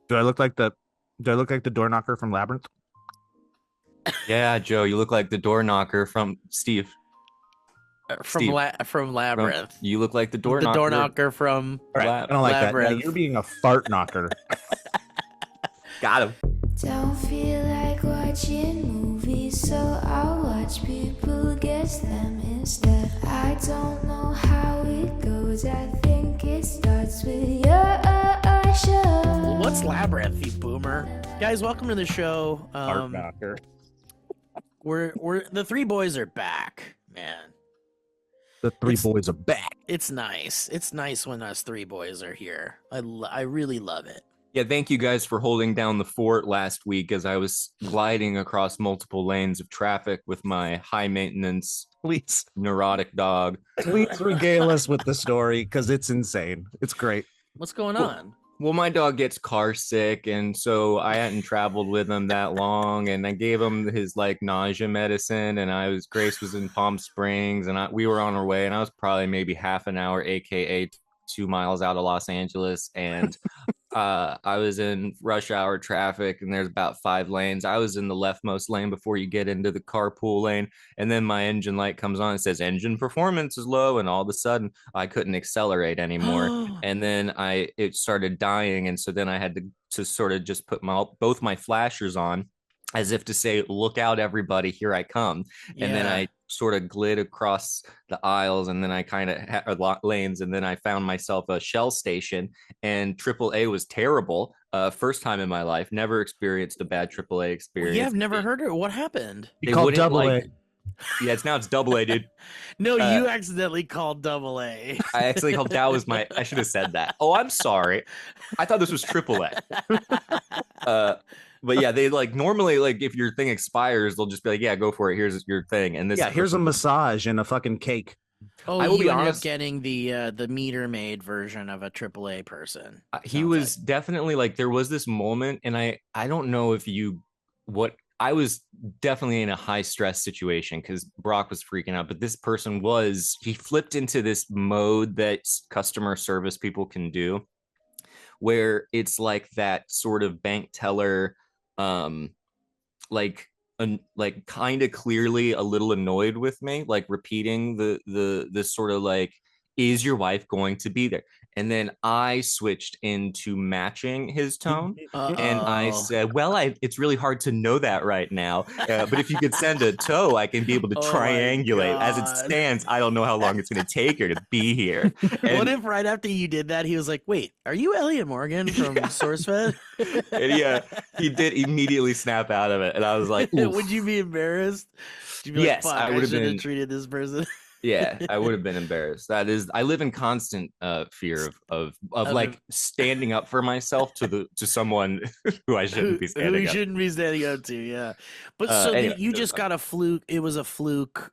Do I look like the Do I look like the door knocker from Labyrinth? Yeah, Joe, you look like the door knocker from Steve. Steve, From from Labyrinth, you look like the door the door knocker. knocker from All right, Lab. I don't like that. Yeah, you're Labyrinth. being a fart knocker. Got him. Don't feel like watching movies, so I'll watch people guess them instead. I don't know how it goes, I think it starts with your show. What's Labyrinth, you boomer? Guys, welcome to the show. Fart knocker. We're the three boys are back, man. The three boys are back. It's nice. It's nice when us three boys are here. I really love it. Yeah, thank you guys for holding down the fort last week as I was gliding across multiple lanes of traffic with my high maintenance, Please, neurotic dog. please regale us with the story because it's insane. It's great. What's going on? Well, my dog gets car sick, and so I hadn't traveled with him that long, and I gave him his like nausea medicine, and Grace was in Palm Springs, and we were on our way, and I was probably maybe half an hour, aka 2 miles out of Los Angeles, and I was in rush hour traffic, and there's about 5 lanes. I was in the leftmost lane before you get into the carpool lane, and then my engine light comes on and says engine performance is low, and all of a sudden I couldn't accelerate anymore, and then it started dying, and so then I had to sort of just put both my flashers on as if to say, look out, everybody, here I come. And then I sort of glid across the aisles, and then I kind of lanes, and then I found myself a Shell station, and AAA was terrible. First time in my life, never experienced a bad AAA experience. Yeah, I've never heard it. What happened? You called double A. Yeah, it's double A, dude. No, you accidentally called double A. I actually called I should have said that. Oh, I'm sorry. I thought this was AAA. But yeah, they like normally like if your thing expires, they'll just be like, yeah, go for it. Here's your thing. And this Here's a massage and a fucking cake. Oh, I will you be ended honest. up getting the meter maid version of a AAA person. He sounds was like. definitely like there was this moment, and I don't know if I was definitely in a high stress situation because Brock was freaking out, but this person he flipped into this mode that customer service people can do, where it's like that sort of bank teller, like kind of clearly a little annoyed with me, like repeating the sort of like, is your wife going to be there? And then I switched into matching his tone. And I said, well, it's really hard to know that right now. But if you could send a tow, I can be able to triangulate. As it stands, I don't know how long it's going to take her to be here. And, what if right after you did that, he was like, wait, are you Elliott Morgan from SourceFed? and he did immediately snap out of it. And I was like, oof. Would you be embarrassed? Would you be Yes, like, I would have should been. have treated this person. Yeah, I would have been embarrassed. I live in constant fear of like standing up for myself to someone who I shouldn't be standing who you up. shouldn't be standing up to, yeah. But so anyway, you just got a fluke. It was a fluke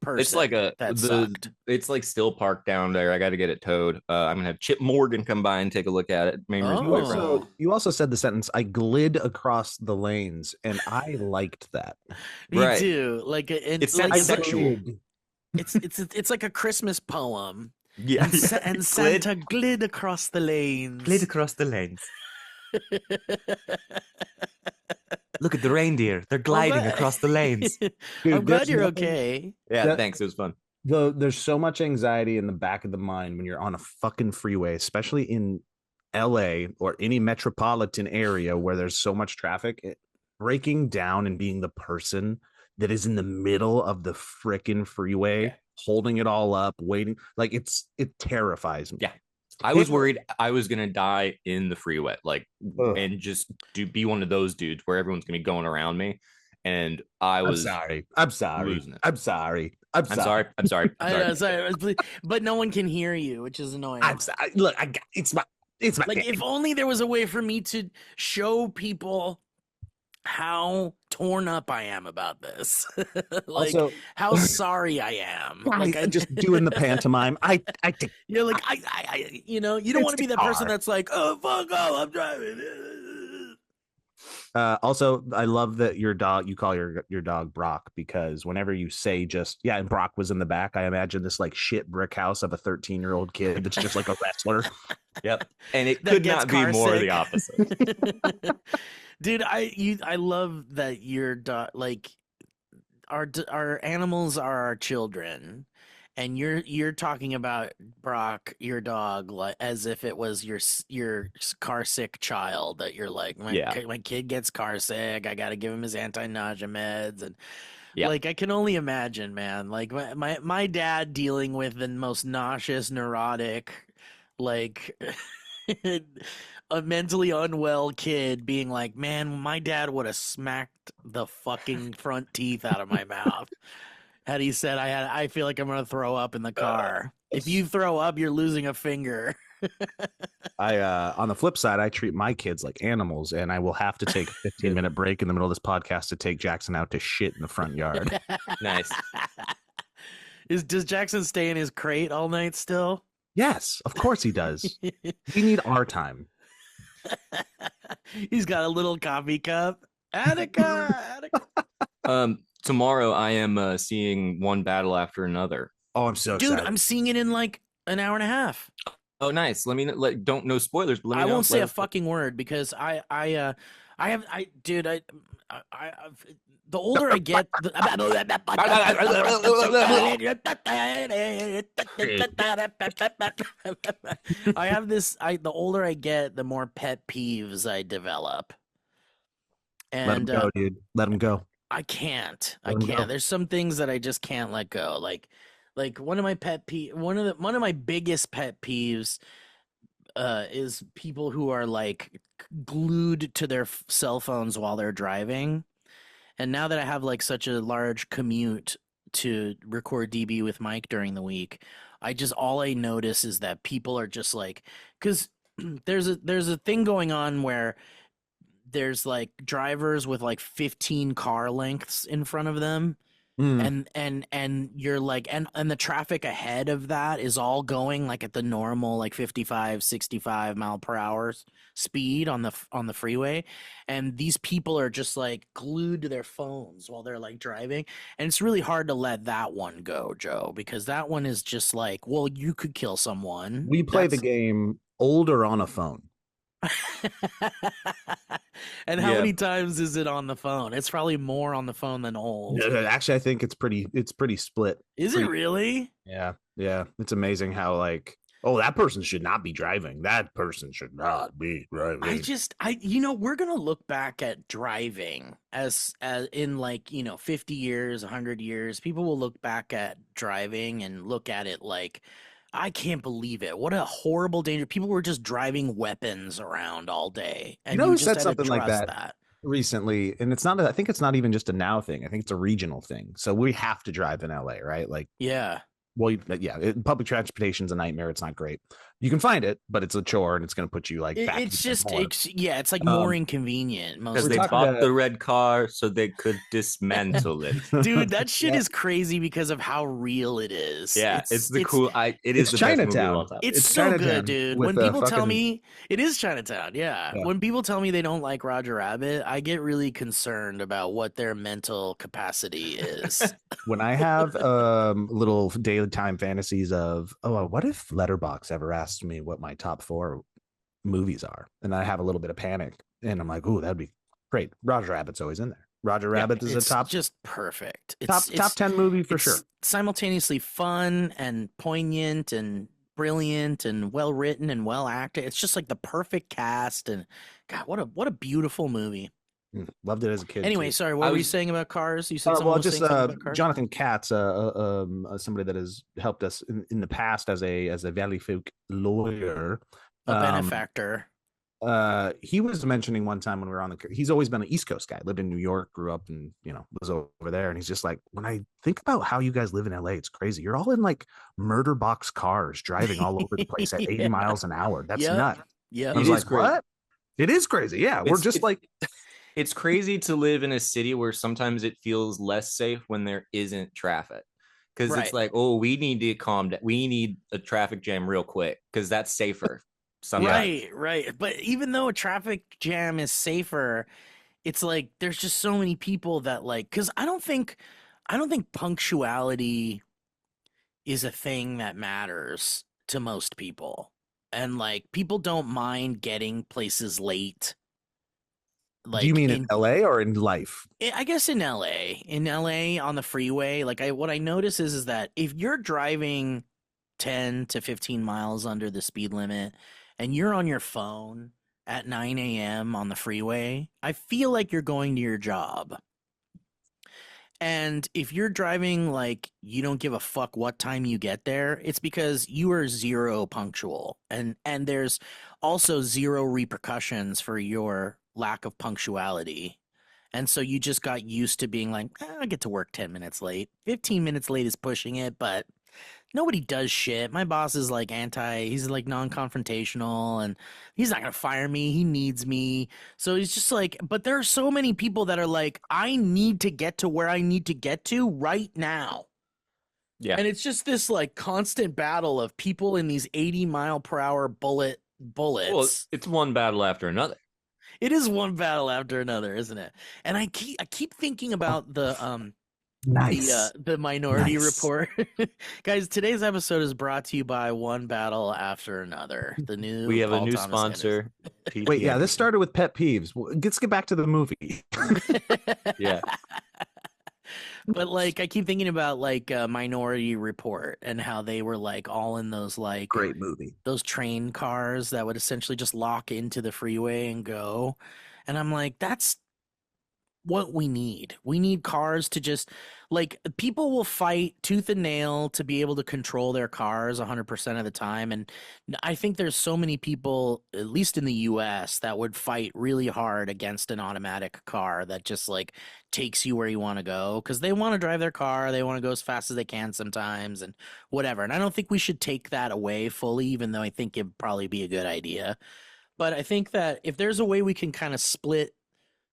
person. It's like sucked. it's like still parked down there. I got to get it towed. I'm gonna have Chip Morgan come by and take a look at it. Main reason why I brought it. So you also said the sentence, I glid across the lanes, and I liked that. Me Right. too. Like It's like, sexual. it's like a Christmas poem. Yeah, And Santa glid across the lanes. glid across the lanes. Look at the reindeer. They're gliding across the lanes. Dude, I'm glad there's you're nothing- okay. Yeah, That- thanks. It was fun. There's so much anxiety in the back of the mind when you're on a fucking freeway, especially in LA or any metropolitan area where there's so much traffic. Breaking down and being the person that is in the middle of the freaking freeway, holding it all up, waiting, like it terrifies me. Yeah. I was worried I was gonna die in the freeway, like, and just be one of those dudes where everyone's gonna be going around me, and I'm sorry. I'm sorry. But no one can hear you, which is annoying. I'm sorry. Look, it's my like if only there was a way for me to show people how torn up I am about this. Like also, how sorry I am. Like I just doing the pantomime. I think you're like I you know, you don't want to be that person that's like, oh fuck off, I'm driving. Also, I love that you call your dog Brock, because whenever you say and Brock was in the back, I imagine this like shit brick house of a 13-year-old kid that's just like a wrestler. Yep. And it That could gets not be car more sick. the opposite. Dude, I love that your dog, like our animals are our children, and you're talking about Brock, your dog, like as if it was your car sick child, that you're like, Yeah. my kid gets car sick, I got to give him his anti-nausea meds. And Yeah. like I can only imagine, man, like my dad dealing with the most nauseous, neurotic, like a mentally unwell kid being like, man, my dad would have smacked the fucking front teeth out of my mouth had he said I feel like I'm gonna throw up in the car. If you throw up, you're losing a finger. I on the flip side, I treat my kids like animals, and I will have to take a 15-minute break in the middle of this podcast to take Jackson out to shit in the front yard. Nice. Does Jackson stay in his crate all night still? Yes, of course he does. We need our time. He's got a little coffee cup. Attica. Tomorrow I am seeing one battle after another. Oh, I'm so Dude, excited. I'm seeing it in like an hour and a half. Oh, nice. Let me don't know spoilers, but let me I know. won't say a fucking word because the older I get, the older I get, the more pet peeves I develop. Let him And go, dude. Let him go. I can't. Let 'em go. There's some things that I just can't let go. Like one of my one of my biggest pet peeves is people who are like glued to their cell phones while they're driving. And now that I have like such a large commute to record DB with Mike during the week, all I notice is that people are just like, because there's a thing going on where there's like drivers with like 15 car lengths in front of them. And you're like, and the traffic ahead of that is all going like at the normal like 55 65 mile per hour speed on the freeway, and these people are just like glued to their phones while they're like driving. And it's really hard to let that one go, Joe, because that one is just like, well, you could kill someone. We play the game old or on a phone. And how Yeah. many times is it on the phone? It's probably more on the phone than old. Actually, I think it's pretty split. Is it really? Yeah. It's amazing how like, oh, that person should not be driving. That person should not be driving. We're gonna look back at driving as in like 50 years, 100 years. People will look back at driving and look at it like, I can't believe it. What a horrible danger. People were just driving weapons around all day. And who just said had to something like trust that recently? And it's not, I think it's not even just a now thing. I think it's a regional thing. So we have to drive in LA, right? Like, Yeah. well, yeah, public transportation's a nightmare. It's not great. You can find it, but it's a chore and it's going to put you like back. It's like more inconvenient. Because they bought the red car so they could dismantle it. Dude, that shit is crazy because of how real it is. Yeah, it's the best Chinatown. movie of all time. It's so Chinatown good, dude. with When people tell fucking- me it is Chinatown, yeah. Yeah. When people tell me they don't like Roger Rabbit, I get really concerned about what their mental capacity is. When I have little daytime fantasies of, oh, what if Letterboxd ever asked me what my top 4 movies are, and I have a little bit of panic, and I'm like, oh, that'd be great. Roger Rabbit's always in there. Roger Rabbit is a top, just perfect. top 10 movie for sure. Simultaneously fun and poignant and brilliant and well written and well acted. It's just like the perfect cast, and God, what a beautiful movie. Loved it as a kid. Anyway, too. sorry, what were you saying about Cars? You said someone was just saying something about Cars? Jonathan Katz, somebody that has helped us in the past as a Valleyfolk lawyer, A benefactor. He was mentioning one time when we were on he's always been an East Coast guy, lived in New York, grew up, and was over there. And he's just like, when I think about how you guys live in LA, it's crazy. You're all in like murder box cars driving all over the place at 80 miles an hour. That's nuts. Yeah, I was like, what? It is crazy. Yeah, we're just like. It's crazy to live in a city where sometimes it feels less safe when there isn't traffic. Because it's like, oh, we need to calm down. We need a traffic jam real quick because that's safer. Right. But even though a traffic jam is safer, it's like there's just so many people that like, because I don't think punctuality is a thing that matters to most people. and like people don't mind getting places late. Do you mean in LA or in life? I guess in LA on the freeway, like what I notice is that if you're driving 10 to 15 miles under the speed limit and you're on your phone at 9 a.m. on the freeway, I feel like you're going to your job. And if you're driving like you don't give a fuck what time you get there, it's because you are zero punctual. And there's also zero repercussions for your lack of punctuality. And so you just got used to being like, I get to work 10 minutes late. 15 minutes late is pushing it, but nobody does shit. My boss is like he's like non-confrontational and he's not going to fire me. He needs me. So he's just like, but there are so many people that are like, I need to get to where I need to get to right now. Yeah. And it's just this like constant battle of people in these 80-mile-per-hour bullets. Well, it's one battle after another. It is one battle after another, isn't it? And I keep thinking about the Minority Report. Guys, today's episode is brought to you by One Battle After Another. We have a new sponsor. Wait, yeah, this started with pet peeves. Let's get back to the movie. Yeah. But like I keep thinking about like Minority Report and how they were like all in those like great movie, those train cars that would essentially just lock into the freeway and go. And I'm like, that's what we need. We need cars to just like people will fight tooth and nail to be able to control their cars 100% of the time. And I think there's so many people, at least in the US, that would fight really hard against an automatic car that just like takes you where you want to go because they want to drive their car. They want to go as fast as they can sometimes and whatever. And I don't think we should take that away fully, even though I think it'd probably be a good idea. But I think that if there's a way we can kind of split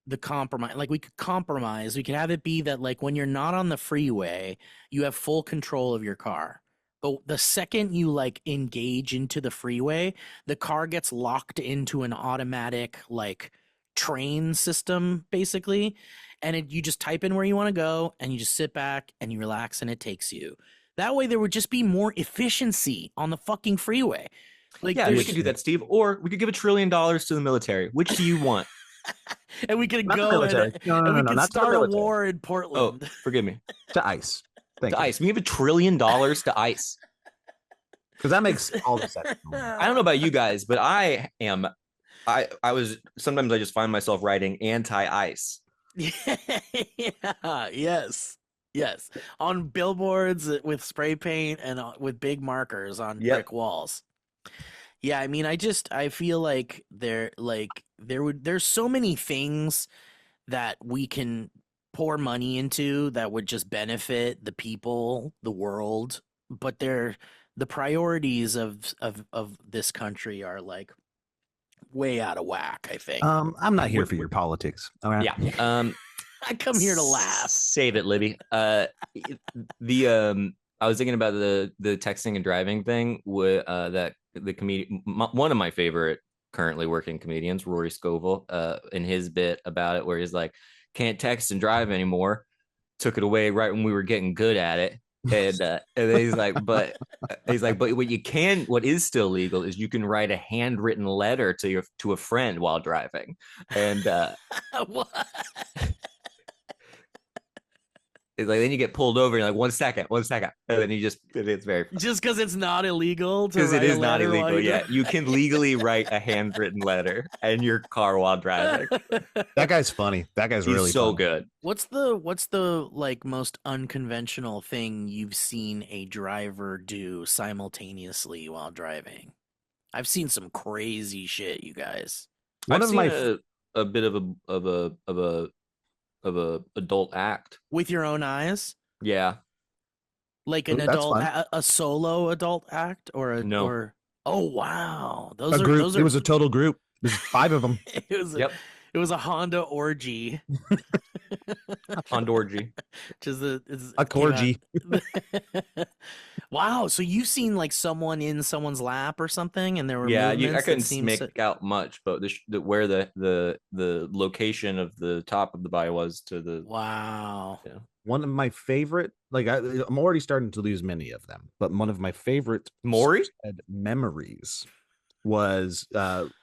the compromise, like we could compromise, we could have it be that like when you're not on the freeway, you have full control of your car. But the second you like engage into the freeway, the car gets locked into an automatic like train system basically. And you just type in where you want to go and you just sit back and you relax and it takes you. That way there would just be more efficiency on the fucking freeway. Like, yeah, we could do that, Steve. Or we could give $1 trillion to the military. Which do you want? And we could go and we could start a war in Portland. Oh, forgive me. To ICE. Thank you. ICE. We give $1 trillion to ICE. Because that makes all the sense. I don't know about you guys, but I sometimes I just find myself writing anti-ICE. Yeah, yes. On billboards with spray paint and with big markers on brick walls. Yeah, I mean, I feel like there's so many things that we can pour money into that would just benefit the people, the world, but the priorities of this country are like way out of whack, I think. I'm not here for your politics. All right. Yeah. I come here to laugh. Save it, Libby. I was thinking about the texting and driving thing with that the comedian, one of my favorite currently working comedians, Rory Scovel, in his bit about it, where he's like, can't text and drive anymore. Took it away right when we were getting good at it. And then he's like, but what is still legal is you can write a handwritten letter to a friend while driving. And what? It's like then you get pulled over and you're like 1 second, and then it's very funny. Just because it's not illegal because it is not illegal. Yeah, you can legally write a handwritten letter in your car while driving. That guy's funny. That guy's really so funny. good. What's the like most unconventional thing you've seen a driver do simultaneously while driving? I've seen some crazy shit, you guys. I've seen a bit of a adult act with your own eyes. Yeah, like an adult, a solo adult act, or a no? Or, oh wow, those are. It was a total group. There's 5 of them. It was a Honda orgy. Honda orgy. Which is a corgi. Wow. So you've seen like someone in someone's lap or something, and there were I couldn't make out much, but where the location of the top of the body was to the wow. Yeah. One of my favorite, like I'm already starting to lose many of them, but one of my favorite Maury memories was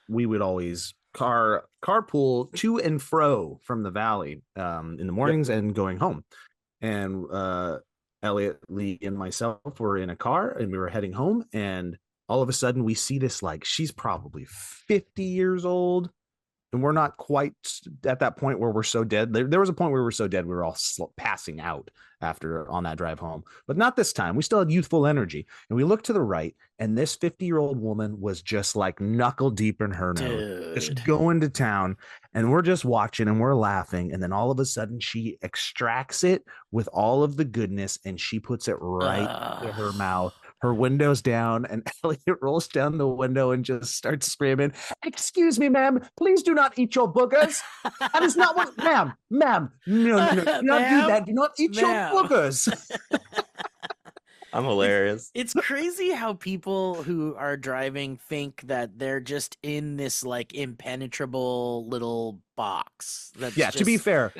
we would always carpool to and fro from the valley in the mornings and going home. And Elliott, Lee, and myself were in a car and we were heading home. And all of a sudden we see this, like, she's probably 50 years old. And we're not quite at that point where we're so dead. There was a point where we were so dead we were all passing out after on that drive home, but not this time. We still had youthful energy. And we looked to the right, and this 50-year-old woman was just like knuckle deep in her nose, just going to town. And we're just watching and we're laughing. And then all of a sudden she extracts it with all of the goodness and she puts it right to her mouth. Her window's down, and Elliott rolls down the window and just starts screaming, "Excuse me, ma'am, please do not eat your boogers. That is not what, ma'am, no, do not do that. Do not eat your boogers." I'm hilarious. It's crazy how people who are driving think that they're just in this like impenetrable little box. To be fair,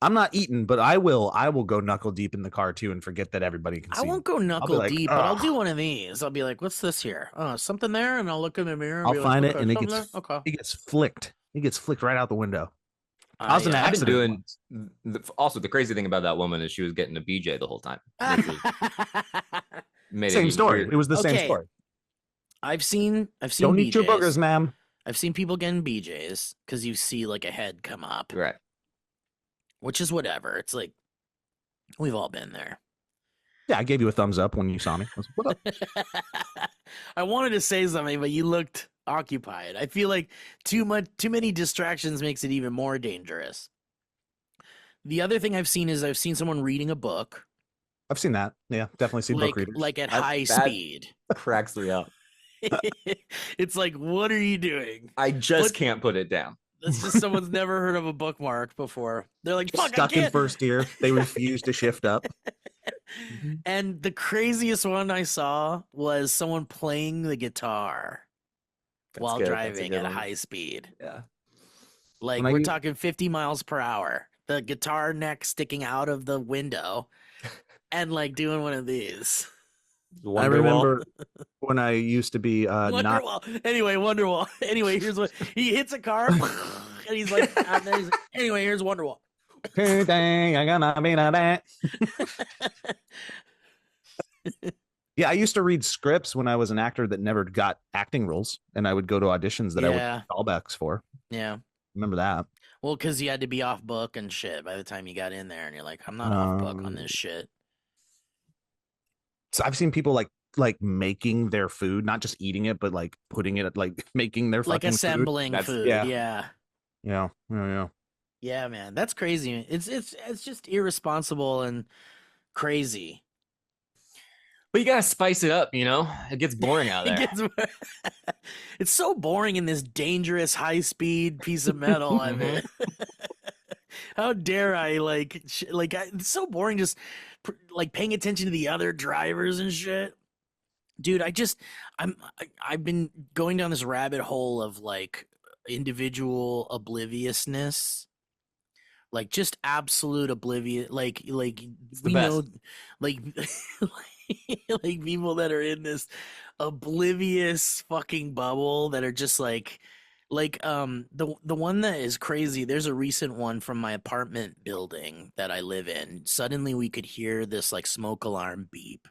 I'm not eating, but I will go knuckle deep in the car too and forget that everybody can see. I won't go knuckle deep, but I'll do one of these. I'll be like, "What's this here? Oh, something there," and I'll look in the mirror. And I'll find it, and it gets flicked. It gets flicked right out the window. I was an accident. Also, the crazy thing about that woman is she was getting a BJ the whole time. Same story. Weird. It was the same story. I've seen. Don't eat your boogers, ma'am. I've seen people getting BJs because you see like a head come up, right? Which is whatever. It's like we've all been there. Yeah, I gave you a thumbs up when you saw me. What up? I wanted to say something, but you looked occupied. I feel like too many distractions makes it even more dangerous. The other thing I've seen someone reading a book. I've seen that. Yeah, definitely seen book readers. Like at high speed. Cracks me up. It's like, what are you doing? I just can't put it down. That's just someone's never heard of a bookmark before. They're like, "Fuck, stuck in first year." They refuse to shift up. And the craziest one I saw was someone playing the guitar while driving at a high speed. Yeah. Like we're talking 50 miles per hour. The guitar neck sticking out of the window and like doing one of these. I remember when I used to be Wonderwall. Anyway, Wonderwall. Anyway, here's what he hits a car and he's like, anyway, here's Wonderwall. Yeah, I used to read scripts when I was an actor that never got acting roles, and I would go to auditions that I would get callbacks for. Yeah. Remember that? Well, because you had to be off book and shit by the time you got in there, and you're like, "I'm not off book on this shit." So I've seen people like making their food, not just eating it, but like putting it, like making their like fucking assembling food. Yeah, man, that's crazy. It's just irresponsible and crazy. But you gotta spice it up, you know. It gets boring out there. It's so boring in this dangerous high-speed piece of metal. I mean, how dare I it's so boring. Just like paying attention to the other drivers and shit. Dude, I've been going down this rabbit hole of like individual obliviousness, like just absolute oblivion, like we know, like like people that are in this oblivious fucking bubble that are just like the one that is crazy. There's a recent one from my apartment building that I live in. Suddenly we could hear this like smoke alarm beep.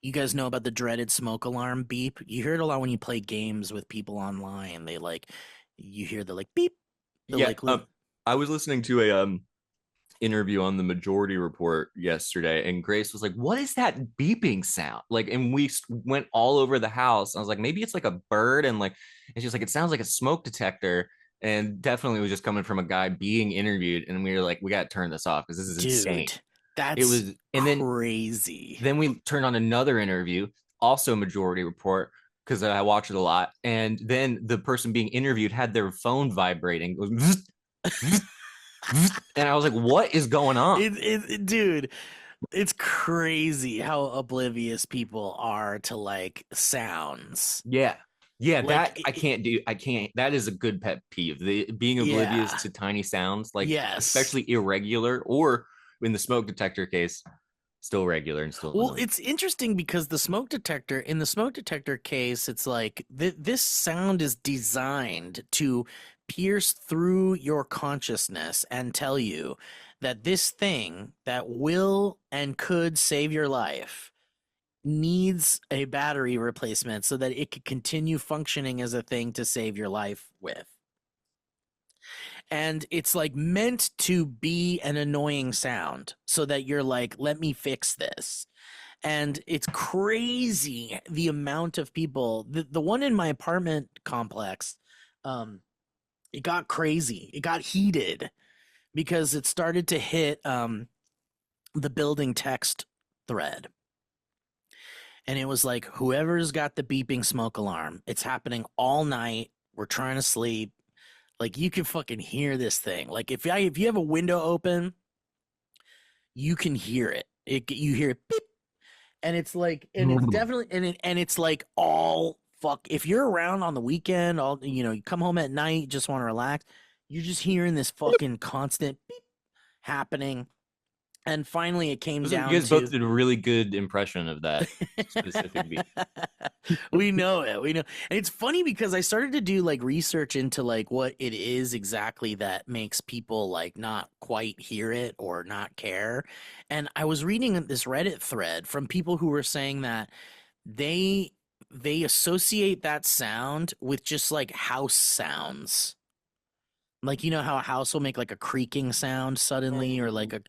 You guys know about the dreaded smoke alarm beep? You hear it a lot when you play games with people online. They you hear the like beep. I was listening to a interview on the Majority Report yesterday, and Grace was like, "What is that beeping sound?" Like, and we went all over the house. I was like, maybe it's like a bird, and she was like, "It sounds like a smoke detector." And definitely was just coming from a guy being interviewed, and we were like, "We got to turn this off because this is insane." That's crazy. Then we turned on another interview, also Majority Report, because I watch it a lot. And then the person being interviewed had their phone vibrating. It was and I was like, what is going on? Dude, it's crazy how oblivious people are to like sounds. Yeah. That I can't. That is a good pet peeve. Being oblivious to tiny sounds, like especially irregular, or in the smoke detector case, still regular and still Well, annoying. it's interesting because in the smoke detector case, it's like this sound is designed to pierce through your consciousness and tell you that this thing that will and could save your life needs a battery replacement so that it could continue functioning as a thing to save your life with. And it's like meant to be an annoying sound so that you're like, let me fix this. And it's crazy the amount of people. The one in my apartment complex, it got crazy. It got heated because it started to hit the building text thread. And it was like, whoever's got the beeping smoke alarm, it's happening all night. We're trying to sleep. Like, you can fucking hear this thing. Like, if you have a window open, you can hear it. You hear it beep. And it's like, and it's definitely, and it's like all fuck. If you're around on the weekend, you come home at night, you just want to relax, you're just hearing this fucking constant beep happening. And finally, it came down to. You guys both did a really good impression of that specific beat. We know it. And it's funny because I started to do like research into like what it is exactly that makes people like not quite hear it or not care. And I was reading this Reddit thread from people who were saying that they associate that sound with just like house sounds. Like, you know how a house will make like a creaking sound suddenly, or like a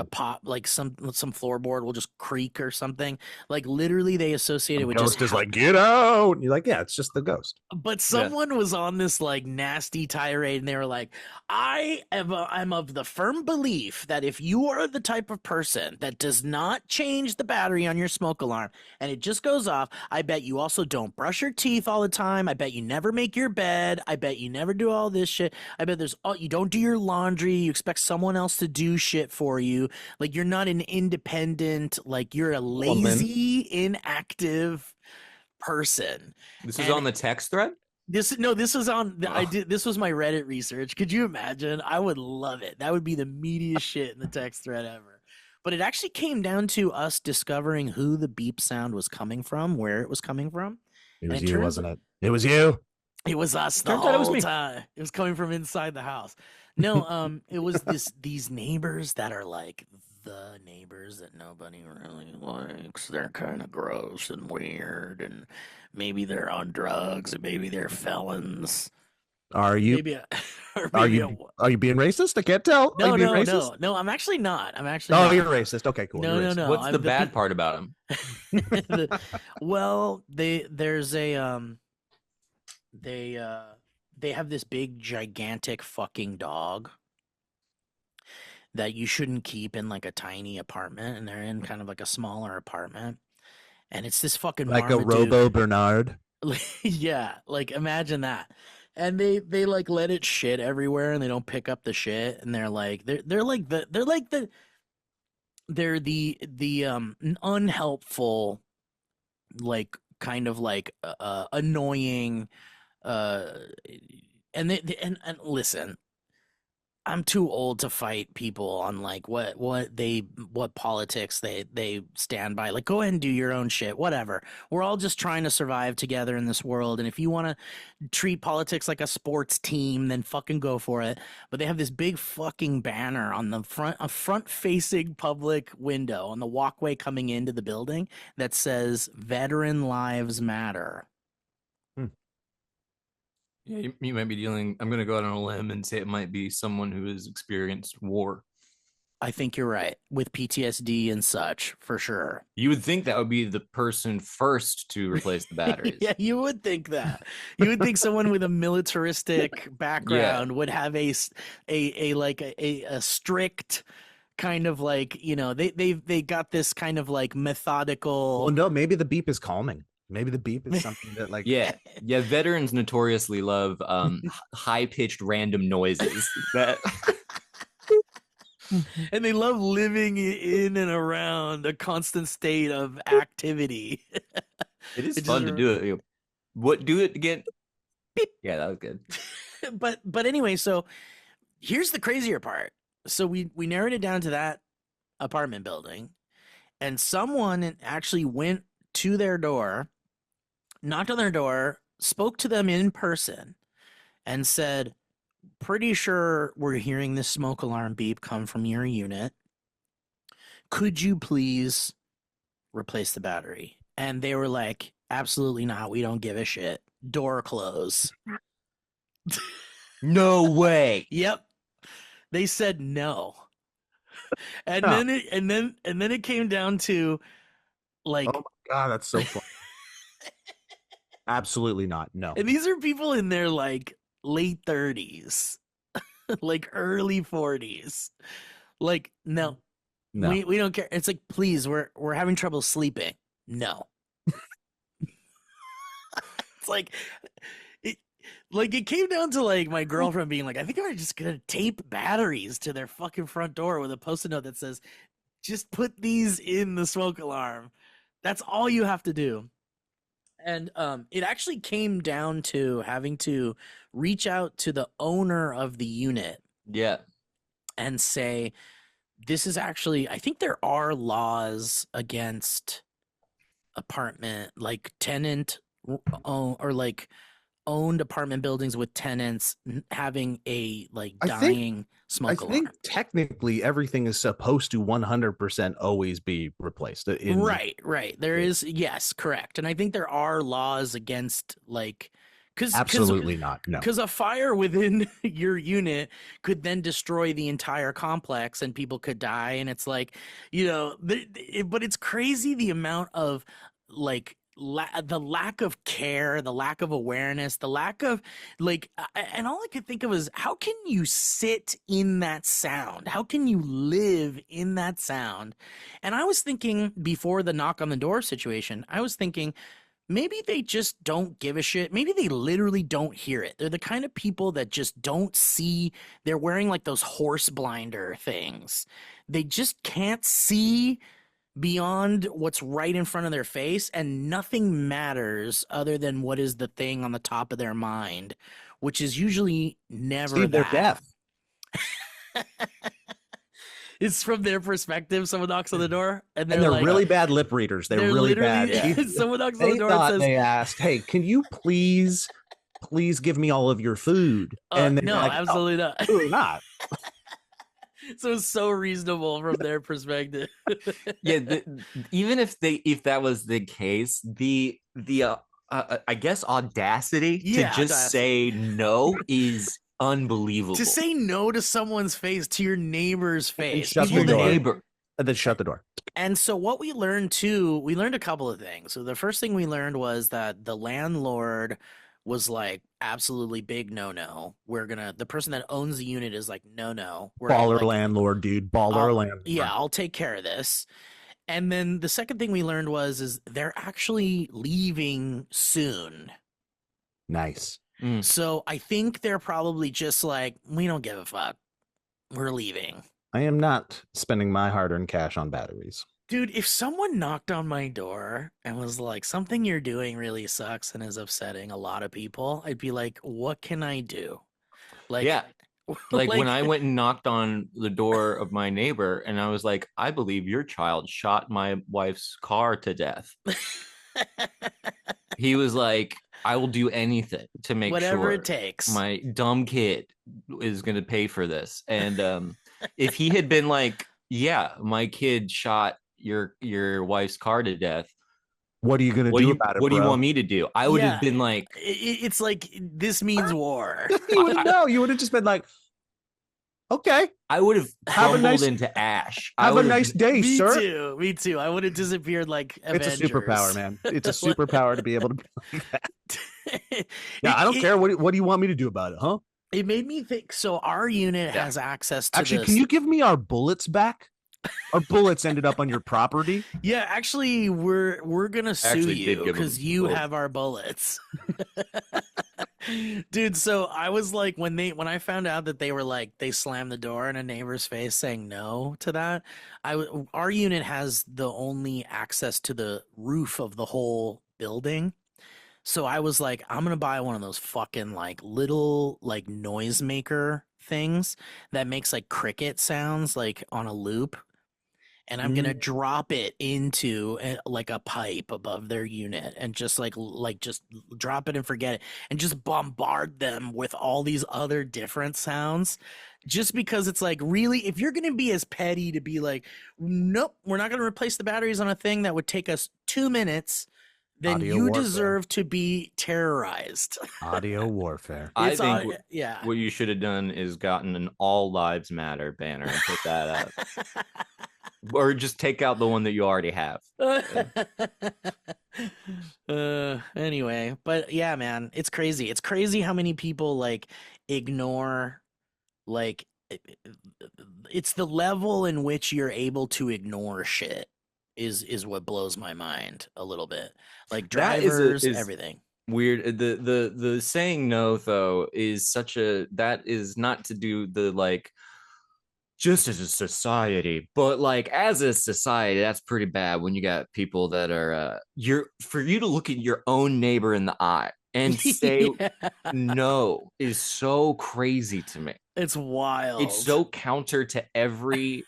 pop, like some floorboard will just creak or something. Like literally, they associate it with ghost just is like, get out. And you're like, yeah, it's just the ghost. But someone was on this like nasty tirade, and they were like, I'm of the firm belief that if you are the type of person that does not change the battery on your smoke alarm and it just goes off, I bet you also don't brush your teeth all the time. I bet you never make your bed. I bet you never do all this shit. I bet you don't do your laundry. You expect someone else to do shit for you. Like, you're not an independent, like, you're a lazy, inactive person. This was on the text thread? This was on this was my Reddit research. Could you imagine? I would love it. That would be the meatiest shit in the text thread ever. But it actually came down to us discovering who the beep sound was coming from, where it was coming from. It was you, wasn't it? It was you. It was us the whole time. It was coming from inside the house. No, it was these neighbors that are like the neighbors that nobody really likes. They're kind of gross and weird, and maybe they're on drugs, and maybe they're felons. Are you? Are you being racist? I can't tell. No, no. I'm actually not. Oh, you're racist. Okay, cool. No. What's the bad part about him? Well, there's a they have this big gigantic fucking dog that you shouldn't keep in like a tiny apartment, and they're in kind of like a smaller apartment, and it's this fucking like a Robo Bernard. Yeah, like imagine that. And they like let it shit everywhere, and they don't pick up the shit, and they're the unhelpful, like kind of like annoying, and listen, I'm too old to fight people on like what politics they stand by. Like, go ahead and do your own shit, whatever. We're all just trying to survive together in this world, and if you want to treat politics like a sports team, then fucking go for it. But they have this big fucking banner on the front-facing public window on the walkway coming into the building that says "Veteran Lives Matter." Yeah, you might be dealing. I'm going to go out on a limb and say it might be someone who has experienced war. I think you're right, with PTSD and such, for sure. You would think that would be the person first to replace the batteries. Yeah, you would think that. You would think someone with a militaristic background would have a strict kind of like, they got this kind of like methodical. Well, no, maybe the beep is calming. Maybe the beep is something that like yeah. Veterans notoriously love high-pitched random noises that. And they love living in and around a constant state of activity. It is fun to do it. What? Do it again? Beep. Yeah, that was good. But anyway, so here's the crazier part. So we narrowed it down to that apartment building. and someone actually went to their door, knocked on their door, spoke to them in person, and said, pretty sure we're hearing this smoke alarm beep come from your unit. Could you please replace the battery? And they were like, absolutely not. We don't give a shit. Door close. No way. Yep. They said no. And Huh. then it came down to like, Oh my god, that's so fun. Absolutely not. No. and these are people in their like late 30s, like early 40s. Like, no. No. We don't care. It's like, please, we're having trouble sleeping. No. It's like it came down to like my girlfriend being like, I think I'm just gonna tape batteries to their fucking front door with a post-it note that says, just put these in the smoke alarm. That's all you have to do. And it actually came down to having to reach out to the owner of the unit Yeah. and say, this is actually, I think there are laws against apartment, like tenant or like owned apartment buildings with tenants having a like I think- dying I smoke alarm. think technically everything is supposed to 100% always be replaced. Right. There is, yes, correct. And I think there are laws against like, Absolutely not. No. because a fire within your unit could then destroy the entire complex and people could die. And it's like, but it's crazy the amount of like the lack of care, the lack of awareness, the lack of like, and all I could think of is how can you sit in that sound? How can you live in that sound? And I was thinking before the knock on the door situation, I was thinking, maybe they just don't give a shit. Maybe they literally don't hear it. They're the kind of people that just don't see. They're wearing like those horse blinder things. They just can't see beyond what's right in front of their face, and nothing matters other than what is the thing on the top of their mind, which is usually never Steve, they're that. deaf. It's from their perspective. Someone knocks on the door, and And they're like, really bad lip readers. They're really bad. literally- someone knocks on They the door and thought says, they asked, "Hey, can you please give me all of your food?" And they're no, like, absolutely not. absolutely not. So it's so reasonable from their perspective. Yeah. Even if that was the case, the I guess audacity to just say no is unbelievable. To say no to someone's face, to your neighbor's face, shut people the that door. you- neighbor. And then shut the door. And so what we learned too, we learned a couple of things. So the first thing we learned was that the landlord was like, absolutely big no. The person that owns the unit is like, no. Baller landlord, dude. Baller landlord. Yeah, I'll take care of this. And then the second thing we learned is they're actually leaving soon. Nice. So I think they're probably just like, we don't give a fuck. We're leaving. I am not spending my hard-earned cash on batteries. Dude, if someone knocked on my door and was like, something you're doing really sucks and is upsetting a lot of people, I'd be like, what can I do? Like, Yeah. Like when I went and knocked on the door of my neighbor and I was like, I believe your child shot my wife's car to death. He was like, I will do anything to make whatever sure it takes. my dumb kid is going to pay for this. And if he had been like, yeah, my kid shot your wife's car to death, What are you gonna do about it? What do you bro? want me to do? I would have been like, it's like, this means war. You wouldn't know. You would have just been like, okay, I would have Have a crumbled nice- into ash. I have a would've- nice day, Me sir. too. I would have disappeared like It's a Avengers. superpower, man. It's a superpower to be able to be like that. Yeah, I don't It- care. What do you want me to do about it, huh? It made me think. So our unit Yeah. has access to Actually, this. can you give me our bullets back? Our bullets ended up on your property. Yeah, actually, we're gonna sue Actually you did give because him you bullets. have our bullets. Dude, so I was like, when I found out that they were like, they slammed the door in a neighbor's face saying no to that. Our unit has the only access to the roof of the whole building. So I was like, I'm gonna buy one of those fucking like little like noisemaker things that makes like cricket sounds like on a loop. and I'm gonna drop it into like a pipe above their unit and just just drop it and forget it and just bombard them with all these other different sounds. Just because it's like, really, if you're gonna be as petty to be like, nope, we're not gonna replace the batteries on a thing that would take us 2 minutes, then Audio you warfare. deserve to be terrorized. Audio warfare. I It's think yeah. what you should have done is gotten an All Lives Matter banner and put that up. Or just take out the one that you already have. Anyway, but yeah, man, it's crazy. It's crazy how many people like ignore, like, it's the level in which you're able to ignore shit is what blows my mind a little bit. Like That drivers, is everything. Weird. The saying no though is that is not to do the like just as a society, but like as a society, that's pretty bad when you got people that are for you to look at your own neighbor in the eye and say Yeah. no is so crazy to me. It's wild. It's so counter to everything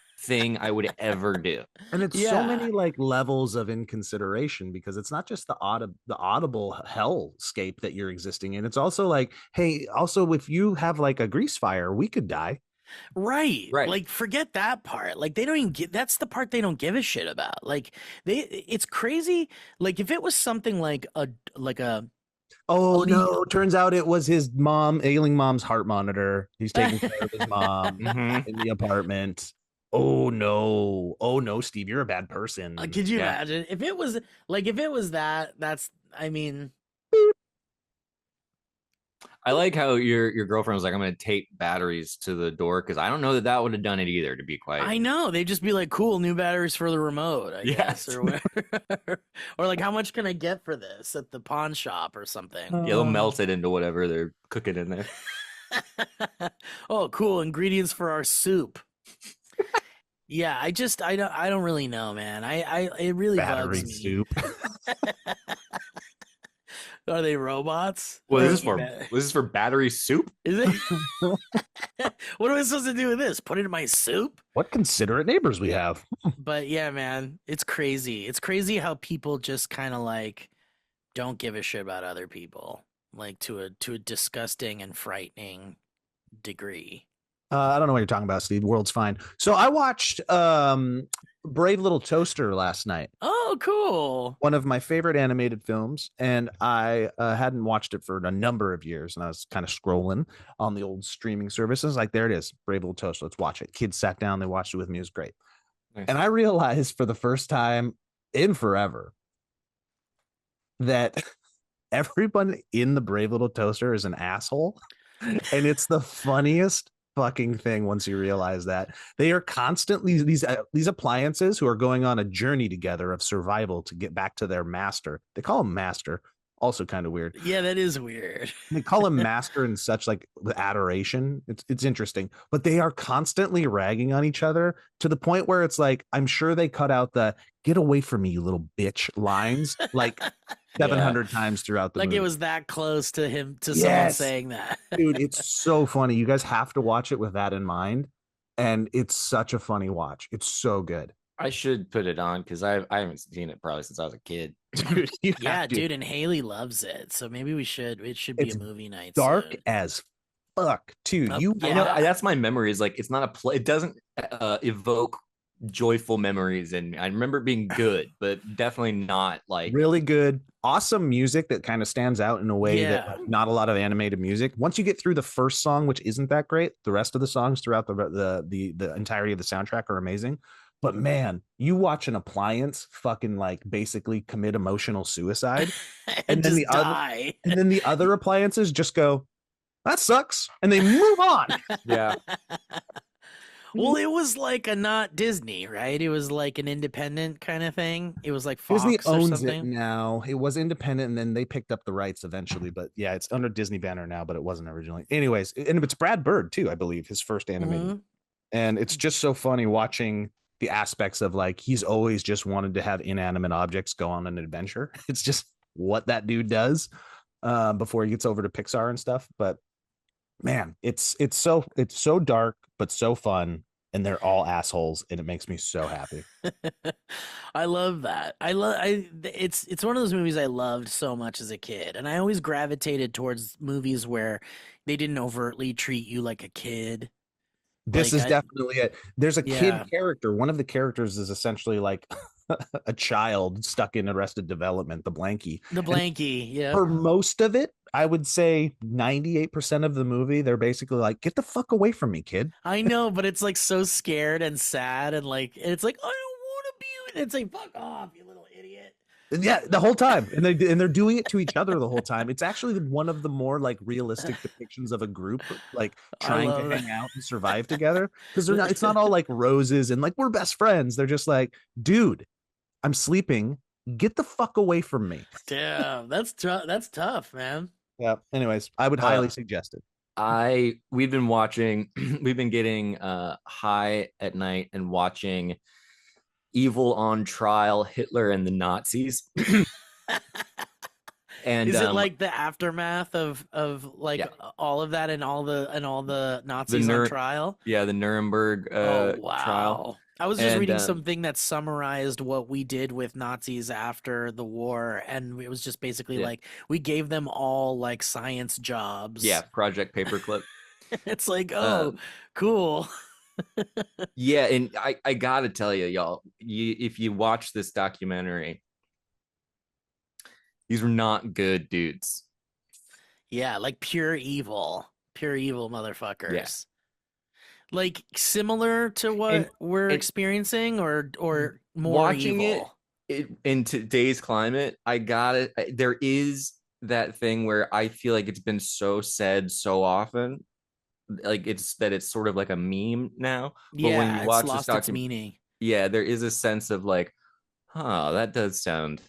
I would ever do. And it's so Yeah. many like levels of inconsideration because it's not just the audible hellscape that you're existing in. It's also like, hey, also if you have like a grease fire, we could die. Right. Right. Like, forget that part. Like, they don't even get, that's the part they don't give a shit about. Like, it's crazy. Like, if it was something like a Oh no, turns out it was his ailing mom's heart monitor. He's taking care of his mom Mhm. in the apartment. Oh no, Steve, you're a bad person. could you Yeah. imagine if it was that, that's, I mean, I like how your girlfriend was like, I'm going to tape batteries to the door because I don't know that would have done it either, to be quite. I know, they'd just be like, cool, new batteries for the remote, I guess, Yes. or whatever. Or like, how much can I get for this at the pawn shop or something? Yeah, they'll melt it into whatever they're cooking in there. Oh, cool, ingredients for our soup. Yeah, I don't really know, man. It really Battery bugs me. soup. Are they robots? What Or is this for? ba- Was this for battery soup? Is it? What am I supposed to do with this? Put it in my soup? What considerate neighbors we have. But yeah, man, it's crazy. It's crazy how people just kind of like don't give a shit about other people, like to a disgusting and frightening degree. I don't know what you're talking about, Steve. World's fine. So I watched Brave Little Toaster last night. Oh, cool. One of my favorite animated films, and I hadn't watched it for a number of years, and I was kind of scrolling on the old streaming services. Like, there it is, Brave Little Toaster. Let's watch it. Kids sat down, they watched it with me. It was great. Nice. And I realized for the first time in forever that everyone in the Brave Little Toaster is an asshole, and it's the funniest fucking thing once you realize that they are constantly these appliances who are going on a journey together of survival to get back to their master. They call him master, also kind of weird. Yeah, that is weird. They call him master in such like with adoration. It's interesting, but they are constantly ragging on each other to the point where it's like, I'm sure they cut out the "get away from me, you little bitch" lines like 700 times throughout the Like movie. it was that close to him, to someone Yes. saying that. Dude, it's so funny. You guys have to watch it with that in mind, and it's such a funny watch. It's so good. I should put it on because I haven't seen it probably since I was a kid. Dude, you Yeah, have to. dude, and Haley loves it, so maybe it should be It's a movie night. Dark soon. as fuck, too. Oh, You yeah. I know that's my memory. Is like it's not a play. It doesn't evoke joyful memories in me. I remember it being good, but definitely not like really good, awesome music that kind of stands out in a way Yeah. that like, not a lot of animated music. Once you get through the first song, which isn't that great, the rest of the songs throughout the entirety of the soundtrack are amazing. But man, you watch an appliance fucking like basically commit emotional suicide, and then just the other- die. and then the other appliances just go, "That sucks," and they move on. yeah. Well, it was like a not Disney, right? It was like an independent kind of thing. It was like Fox Disney or owns something. it now. It was independent, and then they picked up the rights eventually. But yeah, it's under Disney banner now, but it wasn't originally. Anyways, and it's Brad Bird too, I believe, his first animated. Mhm. And it's just so funny watching the aspects of like he's always just wanted to have inanimate objects go on an adventure. It's just what that dude does before he gets over to Pixar and stuff. But man, it's so dark but so fun. and they're all assholes, and it makes me so happy. I love that. It's one of those movies I loved so much as a kid, and I always gravitated towards movies where they didn't overtly treat you like a kid. This Like is definitely it. There's a kid Yeah. character. One of the characters is essentially like a child stuck in Arrested Development, the Blankie. The And Blankie, yeah. for most of it, I would say 98% of the movie, they're basically like, get the fuck away from me, kid. I know, but it's like so scared and sad, and like it's like I don't want to be. And it's like fuck off, you little idiot. Yeah, the whole time, and they're doing it to each other the whole time. It's actually one of the more like realistic depictions of a group like trying to hang out and survive together, because they're not. It's not all like roses and like we're best friends. They're just like, dude, I'm sleeping. Get the fuck away from me. Damn, that's tough. That's tough, man. Yeah. Anyways, I would highly suggest it. We've been watching, we've been getting high at night and watching Evil on Trial, Hitler and the Nazis. And is it like the aftermath of like Yeah. all of that and all the Nazis on trial? Yeah, the Nuremberg Oh wow. trial. I was just And, reading something that summarized what we did with Nazis after the war, and it was just basically Yeah. like we gave them all like science jobs. Yeah, Project Paperclip. It's like, oh, cool. Yeah, and I gotta tell you, y'all, if you watch this documentary, these were not good dudes. Yeah, like pure evil motherfuckers. Yeah. Like similar to what And- we're and- experiencing, or more Watching evil. In today's climate, I got it. There is that thing where I feel like it's been so said so often, like it's sort of like a meme now. But Yeah, when you it's watch lost this its meaning. yeah, there is a sense of like, that does sound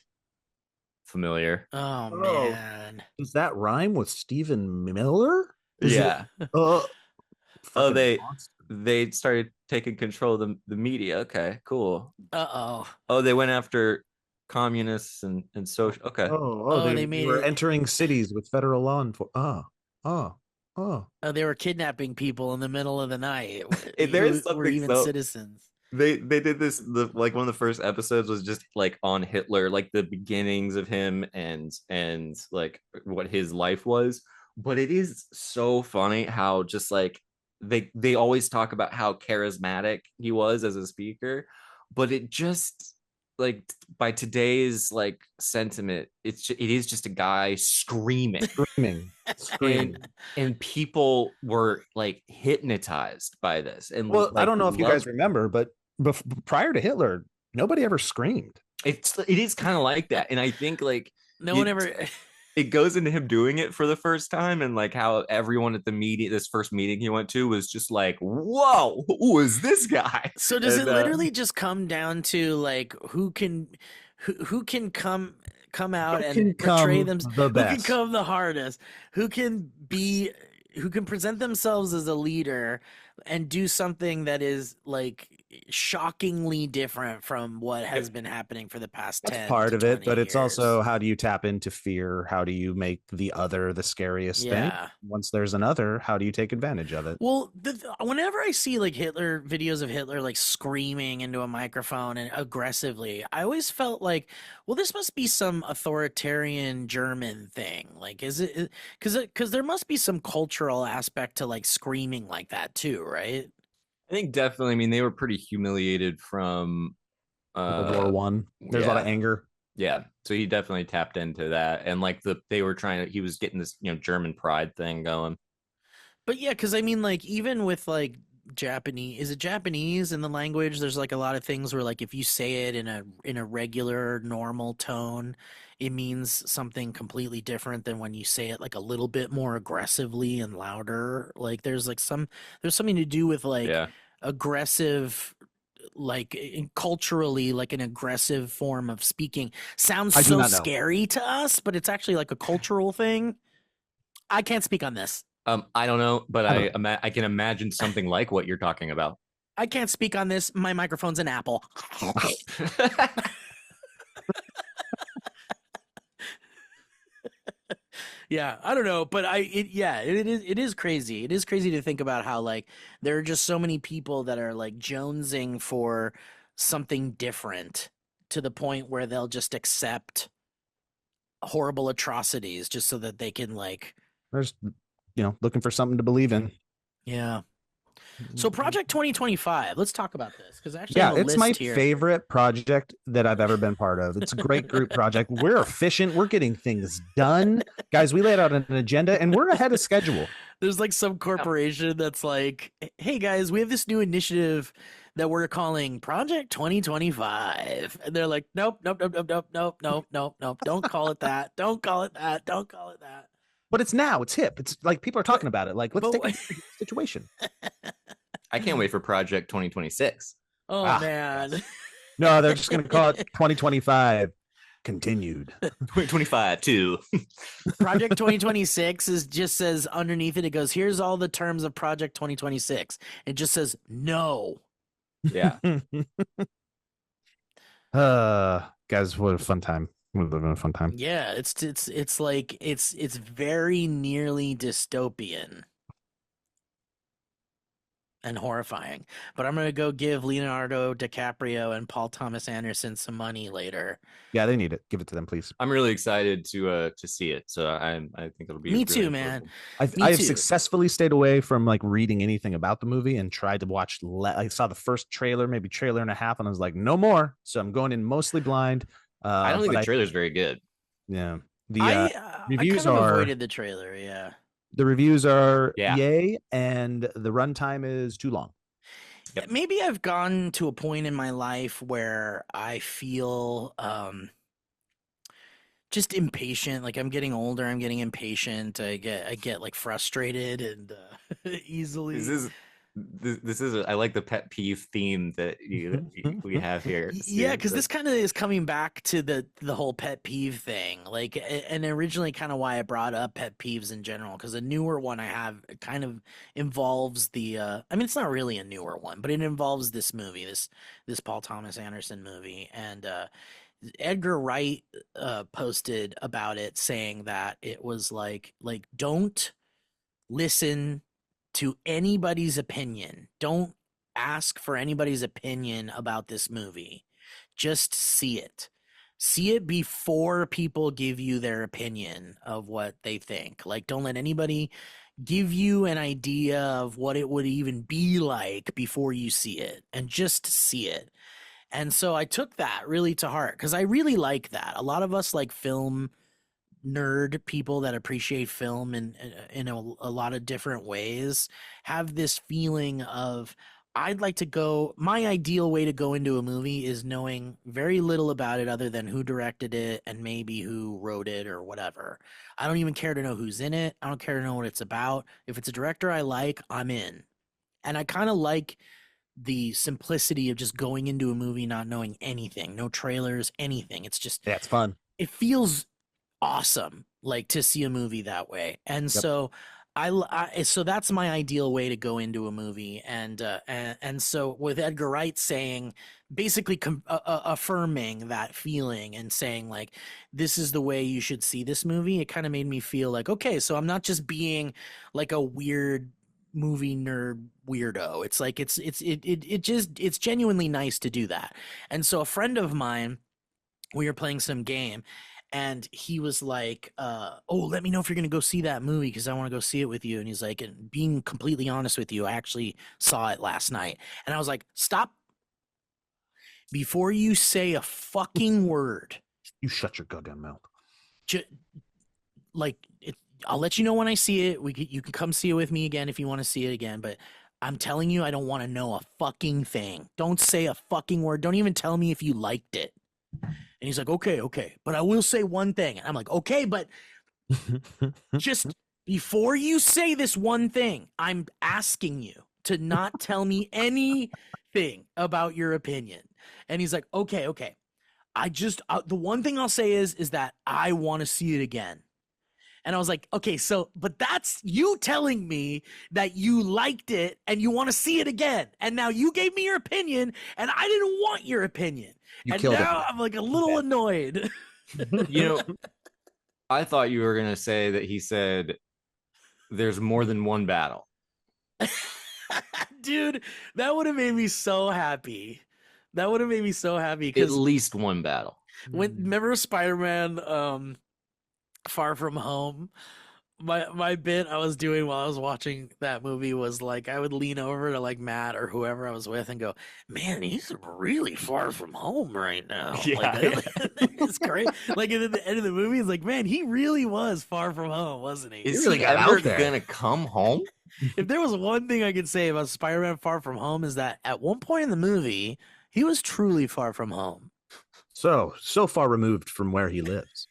familiar. Oh Oh. man. Does that rhyme with Stephen Miller? Is Yeah. it- Oh, fucking monster. they started taking control of the media. Okay, cool. Uh-oh. Oh, they went after communists and social. Okay. they They made were it- entering cities with federal law enforcement. Oh. Oh, they were kidnapping people in the middle of the night. There is who were something even so- citizens. They did this, like one of the first episodes was just like on Hitler, like the beginnings of him and like what his life was. But it is so funny how just like they always talk about how charismatic he was as a speaker, but it just like by today's like sentiment, it is just a guy screaming. Screaming. And people were like hypnotized by this. And Well, I like, don't know if you loved guys remember, but prior to Hitler, nobody ever screamed. it is kind of like that. And I think like No one ever it goes into him doing it for the first time, and like how everyone at the meeting, this first meeting he went to, was just like, whoa, who is this guy? So does And, it literally just come down to like who can come out Who and can portray come them, the who can best? come the hardest, who can present themselves as a leader and do something that is like shockingly different from what has been happening for the past 10 That's part to of it, 20 but it's years. also how do you tap into fear? How do you make the other the scariest thing? Yeah. Once there's another, how do you take advantage of it? Well, whenever I see like videos of Hitler like screaming into a microphone and aggressively, I always felt like, well, this must be some authoritarian German thing. Like, is it because there must be some cultural aspect to like screaming like that too, right? I think definitely. I mean, they were pretty humiliated from World War One. There's a lot of anger. Yeah, so he definitely tapped into that, and like he was getting this German pride thing going. But yeah, because I mean, like even with like Japanese, is it Japanese in the language? There's like a lot of things where like if you say it in a regular normal tone, it means something completely different than when you say it like a little bit more aggressively and louder. Like there's something to do with like aggressive, like culturally, like an aggressive form of speaking sounds I do so not know. scary to us, but it's actually like a cultural thing. I can't speak on this. I don't know, but I I can imagine something like what you're talking about. I can't speak on this. My microphone's an Apple. Yeah, I don't know, but it is crazy. It is crazy to think about how like there are just so many people that are like jonesing for something different to the point where they'll just accept horrible atrocities just so that they can like There's, looking for something to believe in. yeah. So Project 2025, let's talk about this because I actually Yeah, have a it's my list here. favorite project that I've ever been part of. It's a great group project. We're efficient. We're getting things done. Guys, we laid out an agenda and we're ahead of schedule. There's like some corporation that's like, hey guys, we have this new initiative that we're calling Project 2025. And they're like, nope, nope, nope, nope, nope, nope, nope, nope, nope. Don't call it that. Don't call it that. Don't call it that. But it's now. It's hip. It's like people are talking about it. Like, let's take a situation. I can't wait for Project 2026. Oh, man. No, they're just going to call it 2025 continued. 2025 too. Project 2026 just says underneath it, it goes, here's all the terms of Project 2026. It just says no. Yeah. Guys, what a fun time. We're living a fun time. Yeah, it's like it's very nearly dystopian and horrifying. But I'm gonna go give Leonardo DiCaprio and Paul Thomas Anderson some money later. Yeah, they need it. Give it to them, please. I'm really excited to see it. So I think it'll be Me really too, man. enjoyable. I have successfully stayed away from like reading anything about the movie and tried to watch. I saw the first trailer, maybe trailer and a half, and I was like, no more. So I'm going in mostly blind. I don't think the trailer's very good. Yeah, I reviews kind of are avoided the trailer. Yeah, the reviews are Yeah. yay, and the runtime is too long. Yep. Maybe I've gone to a point in my life where I feel just impatient. Like I'm getting older, I'm getting impatient. I get like frustrated and easily. This is I like the pet peeve theme that we have here. Yeah, because this kind of is coming back to the whole pet peeve thing. Like, and originally kind of why I brought up pet peeves in general, because a newer one I have kind of involves the. I mean, it's not really a newer one, but it involves this movie, this Paul Thomas Anderson movie, and Edgar Wright posted about it, saying that it was like don't listen to anybody's opinion. Don't ask for anybody's opinion about this movie. Just see it. See it before people give you their opinion of what they think. Like, don't let anybody give you an idea of what it would even be like before you see it, and just see it. And so I took that really to heart because I really like that. A lot of us like film nerd people that appreciate film in a lot of different ways have this feeling of I'd like to go. My ideal way to go into a movie is knowing very little about it other than who directed it and maybe who wrote it or whatever. I don't even care to know who's in it. I don't care to know what it's about. If it's a director I like, I'm in. And I kind of like the simplicity of just going into a movie not knowing anything, no trailers, anything. It's just, yeah, it's fun. It feels awesome, like to see a movie that way. And so so that's my ideal way to go into a movie. And so with Edgar Wright saying, basically affirming that feeling and saying like, this is the way you should see this movie, it kind of made me feel like, okay, so I'm not just being like a weird movie nerd weirdo. It's like it's genuinely nice to do that. And so a friend of mine, we were playing some game and he was like, oh, let me know if you're going to go see that movie because I want to go see it with you. And he's like, and being completely honest with you, I actually saw it last night. And I was like, stop. Before you say a fucking word. You shut your goddamn mouth. I'll let you know when I see it. You can come see it with me again if you want to see it again. But I'm telling you, I don't want to know a fucking thing. Don't say a fucking word. Don't even tell me if you liked it. And he's like, okay, but I will say one thing. And I'm like, okay, but just before you say this one thing, I'm asking you to not tell me anything about your opinion. And he's like, okay. The one thing I'll say is that I want to see it again. And I was like, okay, so, but that's you telling me that you liked it and you want to see it again. And now you gave me your opinion and I didn't want your opinion. You and killed now it. I'm like a little annoyed. You know, I thought you were gonna say that he said there's more than one battle. Dude, that would have made me so happy. That would have made me so happy At because least one battle. remember Spider-Man Far From Home? My bit I was doing while I was watching that movie was like I would lean over to like Matt or whoever I was with and go, "Man, he's really far from home right now." Like, it's great. Like at the end of the movie, it's like, man, he really was far from home, wasn't he? Is really he got ever out there. gonna come home? If there was one thing I could say about Spider-Man Far From Home is that at one point in the movie, he was truly far from home. So far removed from where he lives.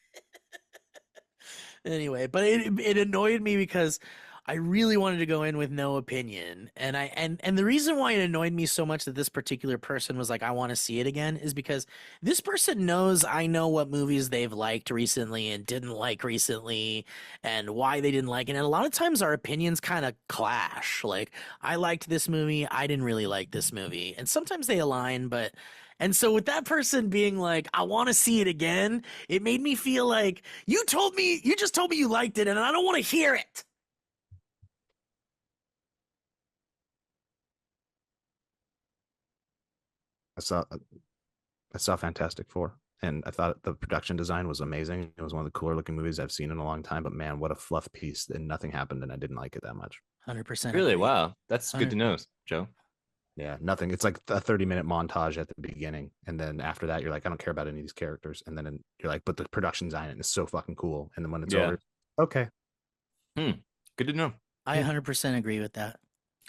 Anyway, but it annoyed me because I really wanted to go in with no opinion. And the reason why it annoyed me so much that this particular person was like, I want to see it again, is because this person knows I know what movies they've liked recently and didn't like recently and why they didn't like it. And a lot of times our opinions kind of clash. Like, I liked this movie, I didn't really like this movie. And sometimes they align, but and so with that person being like, I want to see it again, it made me feel like you just told me you liked it and I don't want to hear it. I saw Fantastic Four, and I thought the production design was amazing. It was one of the cooler looking movies I've seen in a long time. But man, what a fluff piece! And nothing happened, and I didn't like it that much. 100%. Really? Wow. That's good to know, Joe. Yeah, nothing. It's like a 30-minute montage at the beginning, and then after that, you're like, I don't care about any of these characters. And then you're like, but the production design is so fucking cool. And then when it's over, okay. Good to know. I 100% agree with that.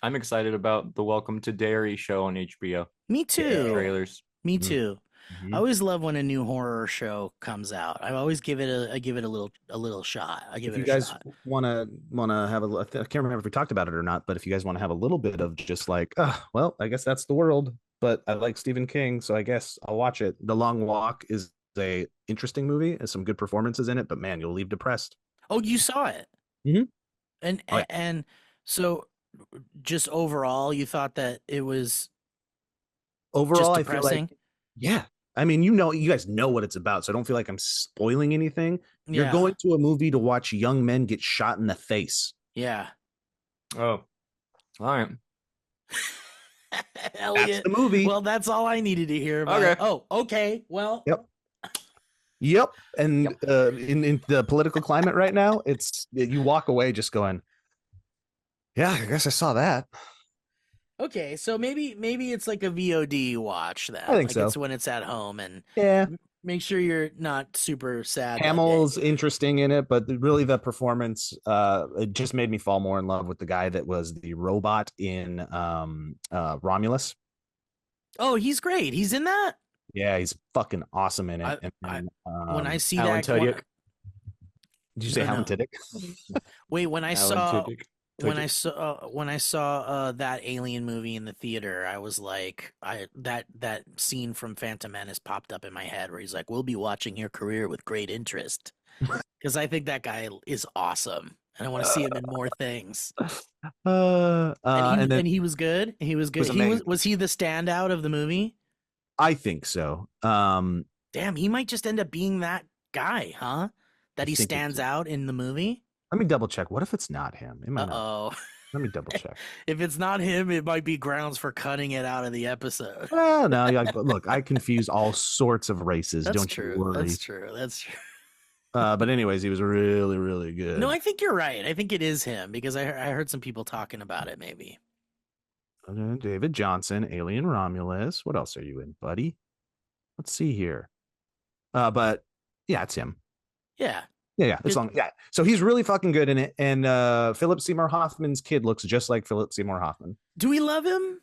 I'm excited about the Welcome to Derry show on HBO. Me too. Trailers. Me too. Mm-hmm. I always love when a new horror show comes out. I always give it a little shot. I give If it you a guys shot. want to have I can't remember if we talked about it or not, but if you guys want to have a little bit of just like, well, I guess that's the world, but I like Stephen King, so I guess I'll watch it. The Long Walk is a interesting movie. There's some good performances in it, but man, you'll leave depressed. Oh, you saw it. Mhm. And so just overall, you thought that it was Overall, just I feel depressing? like, yeah. I mean, you guys know what it's about, so I don't feel like I'm spoiling anything. You're Yeah. going to a movie to watch young men get shot in the face. Yeah. Oh, all right. Elliott. That's the movie. Well, that's all I needed to hear about. Okay. Oh, okay. Well, Yep. And in the political climate right now, you walk away just going, yeah, I guess I saw that. okay. So maybe it's like a VOD watch then. I think like so. It's when it's at home and Yeah. make sure you're not super sad. that day. Hamill's interesting in it, but really the performance, it just made me fall more in love with the guy that was the robot in Romulus. Oh, he's great. He's in that. Yeah, he's fucking awesome in it. I- And then, When I see Alan that, Tudyk. did you say No, Alan no. Tudyk? wait, when I Alan saw Tudyk. when I saw that Alien movie in the theater, I was like, that scene from Phantom Menace popped up in my head where he's like, "We'll be watching your career with great interest," because I think that guy is awesome, and I want to see him in more things. And he was good. He was good. amazing. Was he the standout of the movie? I think so. Damn, he might just end up being that guy, huh? That he think it stands could. out in the movie. Let me double check. What if it's not him? It might not. Oh. Let me double check. If it's not him, it might be grounds for cutting it out of the episode. Well, no, but look, I confuse all sorts of races. That's Don't true. you worry. That's true. That's true. But anyways, he was really, really good. No, I think you're right. I think it is him because I heard some people talking about it. Maybe. David Johnson, Alien Romulus. What else are you in, buddy? Let's see here. But yeah, it's him. Yeah. Yeah. It's long. Yeah. So he's really fucking good in it. And Philip Seymour Hoffman's kid looks just like Philip Seymour Hoffman. Do we love him?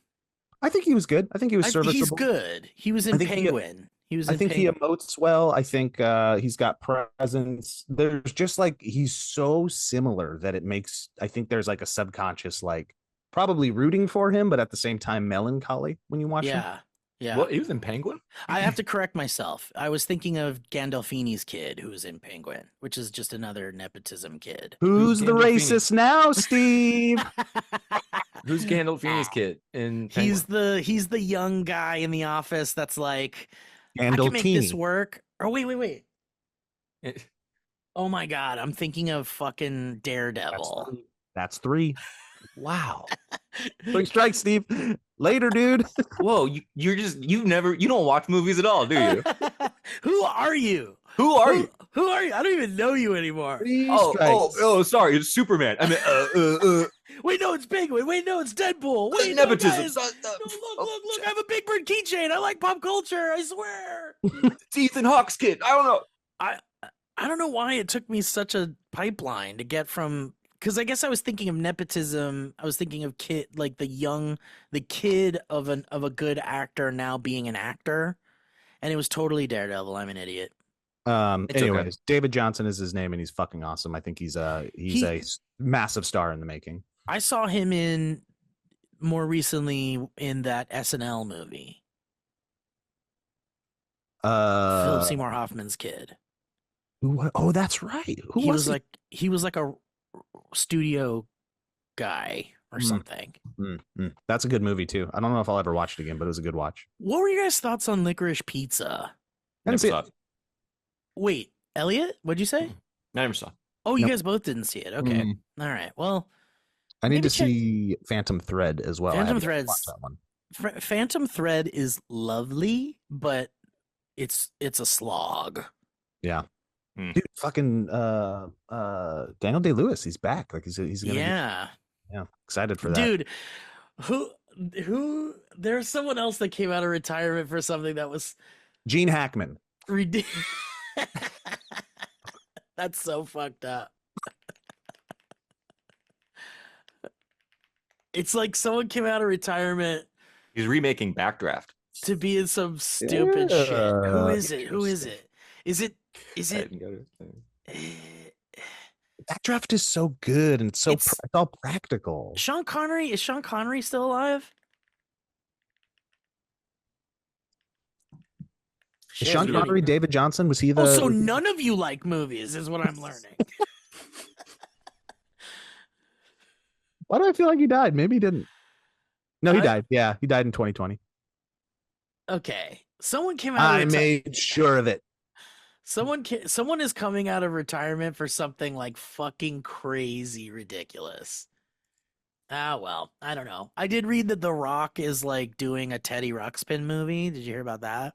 I think he was good. I think he was serviceable. He's good. He was in I think Penguin. He was. I In think he Penguin. emotes well. I think he's got presence. There's just like he's so similar that it makes. I think there's like a subconscious like probably rooting for him, but at the same time melancholy when you watch him. Yeah. Yeah. What? He was in Penguin? I have to correct myself. I was thinking of Gandolfini's kid, who was in Penguin, which is just another nepotism kid. Who's the Gandolfini? racist now, Steve? Who's Gandolfini's kid in Penguin? He's the young guy in the office that's like, I can make this Gandolfini. work. Or wait. It- Oh my god, I'm thinking of fucking Daredevil. That's three. Wow. 3 strikes, Steve. Later, dude. Whoa, you don't watch movies at all, do you? Who are you? Who are you? Who are you? I don't even know you anymore. 3 Oh, strikes. sorry, it's Superman. I mean, Wait, no, it's Penguin. Wait, no, it's Deadpool. Wait, no, nepotism. guys. No, look. I have a Big Bird keychain. I like pop culture. I swear. It's Ethan Hawke's kid. I don't know. I don't know why it took me such a pipeline to get from, because I guess I was thinking of nepotism. I was thinking of the kid of a good actor now being an actor, and it was totally Daredevil. I'm an idiot. It's Anyways, okay. David Johnson is his name, and he's fucking awesome. I think he's a massive star in the making. I saw him in more recently in that SNL movie, Philip Seymour Hoffman's kid. Oh, that's right. Who He was was he was like a studio guy or something. That's a good movie too. I don't know if I'll ever watch it again, but it was a good watch. What were your guys' thoughts on Licorice Pizza? I didn't see it. Wait, Elliot, what'd you say? I never saw. Oh, you Nope. guys both didn't see it. Okay. All right. Well, I need maybe to check- see Phantom Thread as well. I Phantom haven't Thread's- watched that one. Phantom Thread is lovely, but it's a slog. Yeah. Dude, fucking Daniel Day-Lewis, he's back. Like he's gonna Yeah. excited for that. Dude, who there's someone else that came out of retirement for something that was Gene Hackman. ridiculous. That's so fucked up. It's like someone came out of retirement He's remaking Backdraft. to be in some stupid shit. Who is it? Who is it? Is it That draft is so good and it's It's- all practical. Sean Connery? Is Sean Connery still alive? Is Sean Shit. Connery, David Johnson, was he the? Oh, so none of you like movies, is what I'm learning. Why do I feel like he died? Maybe he didn't. No, he I- died. Yeah, he died in 2020. Okay, someone came out. I made sure of it. Someone is coming out of retirement for something like fucking crazy ridiculous. Ah, well, I don't know. I did read that The Rock is like doing a Teddy Ruxpin movie. Did you hear about that?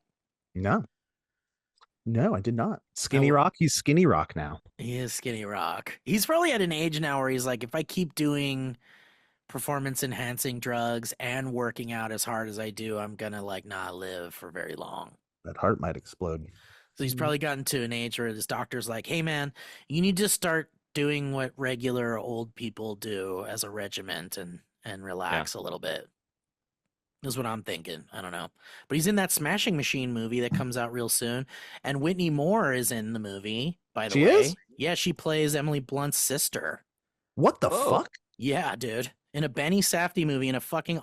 No, I did not. Skinny Oh. Rock. He's Skinny Rock now. He is Skinny Rock. He's probably at an age now where he's like, if I keep doing performance enhancing drugs and working out as hard as I do, I'm gonna like not live for very long. That heart might explode. So he's probably gotten to an age where his doctor's like, hey man, you need to start doing what regular old people do as a regiment and relax a little bit. Is what I'm thinking. I don't know. But he's in that Smashing Machine movie that comes out real soon. And Whitney Moore is in the movie, by the She way. is? Yeah, she plays Emily Blunt's sister. What the Whoa. fuck? Yeah, dude. In a Benny Safdie movie, in a fucking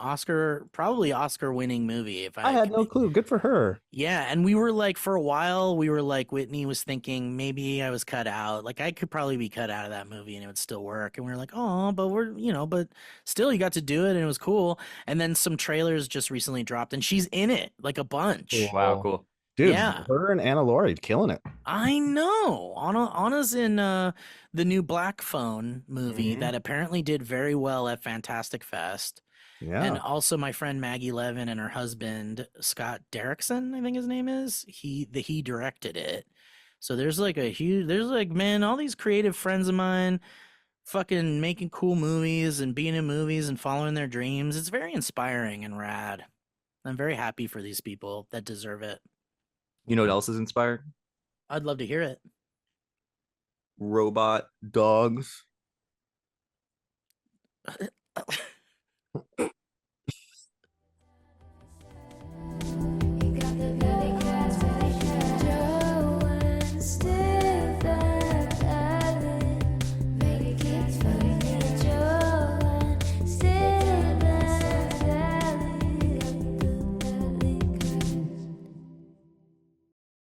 probably Oscar-winning movie. If I had no clue. Good for her. Yeah, and we were like, for a while, Whitney was thinking maybe I was cut out. Like, I could probably be cut out of that movie and it would still work. And we were like, oh, but but still, you got to do it and it was cool. And then some trailers just recently dropped and she's in it, like a bunch. Wow, cool. Dude, Yeah. her and Anna Laurie killing it. I know. Anna's in the new Black Phone movie Mhm. that apparently did very well at Fantastic Fest. Yeah. And also my friend Maggie Levin and her husband Scott Derrickson, I think his name is. He directed it. So there's like man, all these creative friends of mine fucking making cool movies and being in movies and following their dreams. It's very inspiring and rad. I'm very happy for these people that deserve it. You know what else is inspired? I'd love to hear it. Robot dogs.